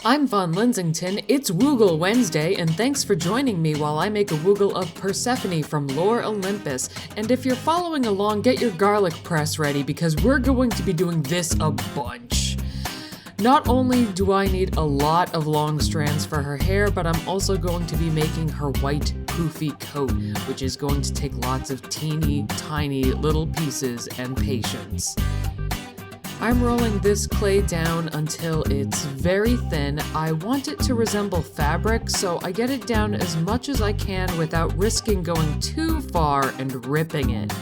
I'm Von Linsington, it's Wugle Wednesday, and thanks for joining me while I make a Wugle of Persephone from Lore Olympus. And if you're following along, get your garlic press ready because we're going to be doing this a bunch. Not only do I need a lot of long strands for her hair, but I'm also going to be making her white poofy coat, which is going to take lots of teeny tiny little pieces and patience. I'm rolling this clay down until it's very thin. I want it to resemble fabric, so I get it down as much as I can without risking going too far and ripping it.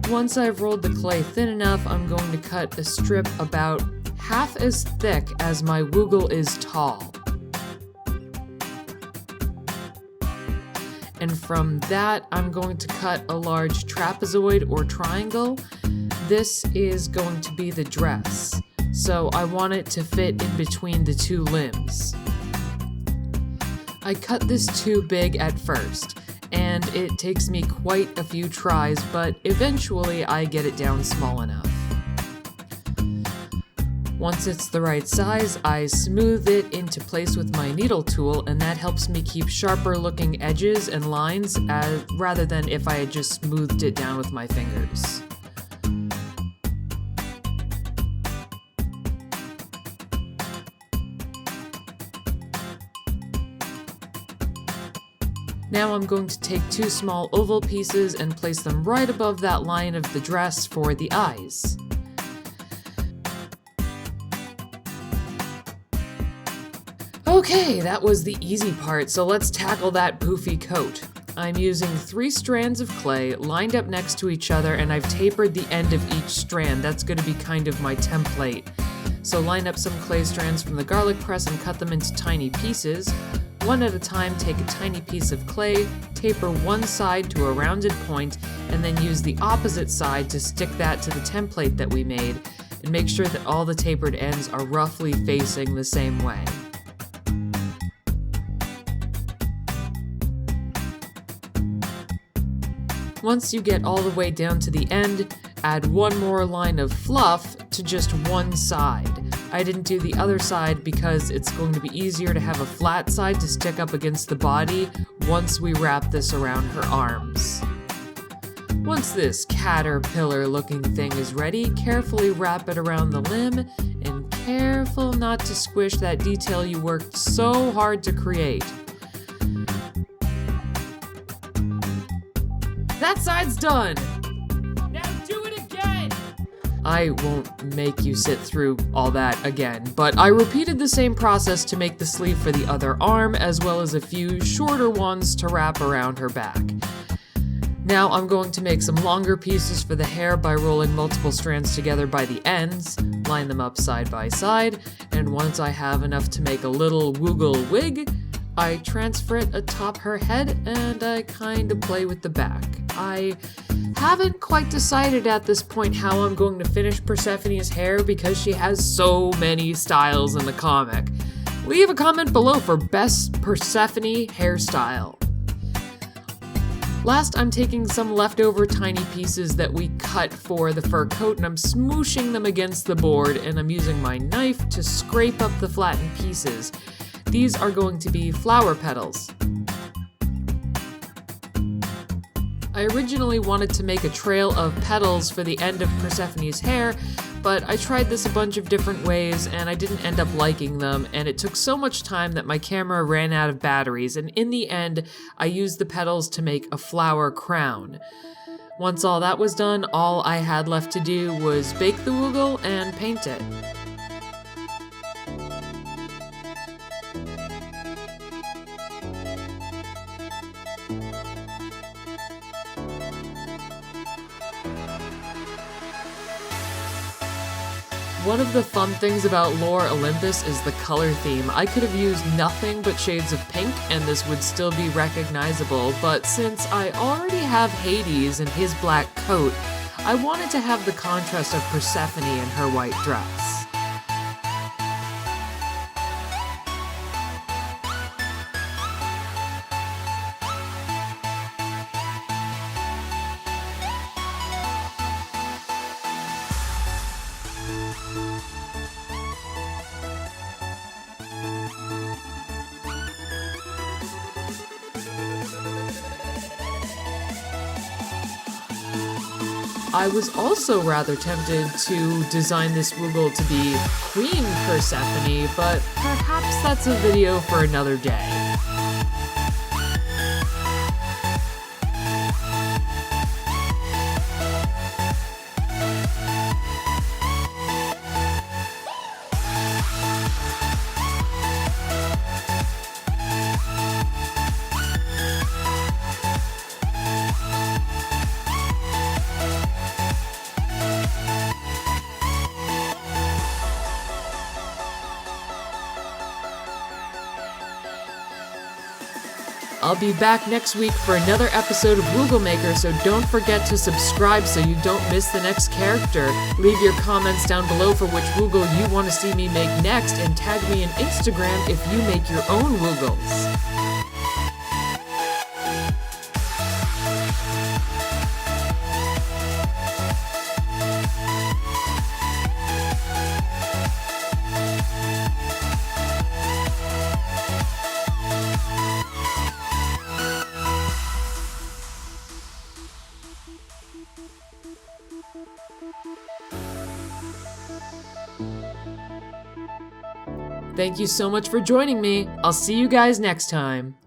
Once I've rolled the clay thin enough, I'm going to cut a strip about half as thick as my Wugle is tall. And from that, I'm going to cut a large trapezoid or triangle. This is going to be the dress, so I want it to fit in between the two limbs. I cut this too big at first, and it takes me quite a few tries, but eventually I get it down small enough. Once it's the right size, I smooth it into place with my needle tool, and that helps me keep sharper looking edges and lines rather than if I had just smoothed it down with my fingers. Now I'm going to take two small oval pieces and place them right above that line of the dress for the eyes. Okay, that was the easy part, so let's tackle that poofy coat. I'm using 3 strands of clay lined up next to each other, and I've tapered the end of each strand. That's going to be kind of my template. So line up some clay strands from the garlic press and cut them into tiny pieces. One at a time, take a tiny piece of clay, taper one side to a rounded point, and then use the opposite side to stick that to the template that we made, and make sure that all the tapered ends are roughly facing the same way. Once you get all the way down to the end, add one more line of fluff to just one side. I didn't do the other side because it's going to be easier to have a flat side to stick up against the body once we wrap this around her arms. Once this caterpillar looking thing is ready, carefully wrap it around the limb and careful not to squish that detail you worked so hard to create. That side's done! Now do it again! I won't make you sit through all that again, but I repeated the same process to make the sleeve for the other arm, as well as a few shorter ones to wrap around her back. Now I'm going to make some longer pieces for the hair by rolling multiple strands together by the ends, line them up side by side, and once I have enough to make a little Wugle wig, I transfer it atop her head and I kind of play with the back. I haven't quite decided at this point how I'm going to finish Persephone's hair because she has so many styles in the comic. Leave a comment below for best Persephone hairstyle. Last, I'm taking some leftover tiny pieces that we cut for the fur coat and I'm smooshing them against the board, and I'm using my knife to scrape up the flattened pieces. These are going to be flower petals. I originally wanted to make a trail of petals for the end of Persephone's hair, but I tried this a bunch of different ways and I didn't end up liking them, and it took so much time that my camera ran out of batteries, and in the end, I used the petals to make a flower crown. Once all that was done, all I had left to do was bake the Wugle and paint it. One of the fun things about Lore Olympus is the color theme. I could have used nothing but shades of pink and this would still be recognizable, but since I already have Hades in his black coat, I wanted to have the contrast of Persephone in her white dress. I was also rather tempted to design this Wugle to be Queen Persephone, but perhaps that's a video for another day. I'll be back next week for another episode of Wugle Maker, so don't forget to subscribe so you don't miss the next character. Leave your comments down below for which Wugle you want to see me make next, and tag me on Instagram if you make your own Wugles. Thank you so much for joining me. I'll see you guys next time.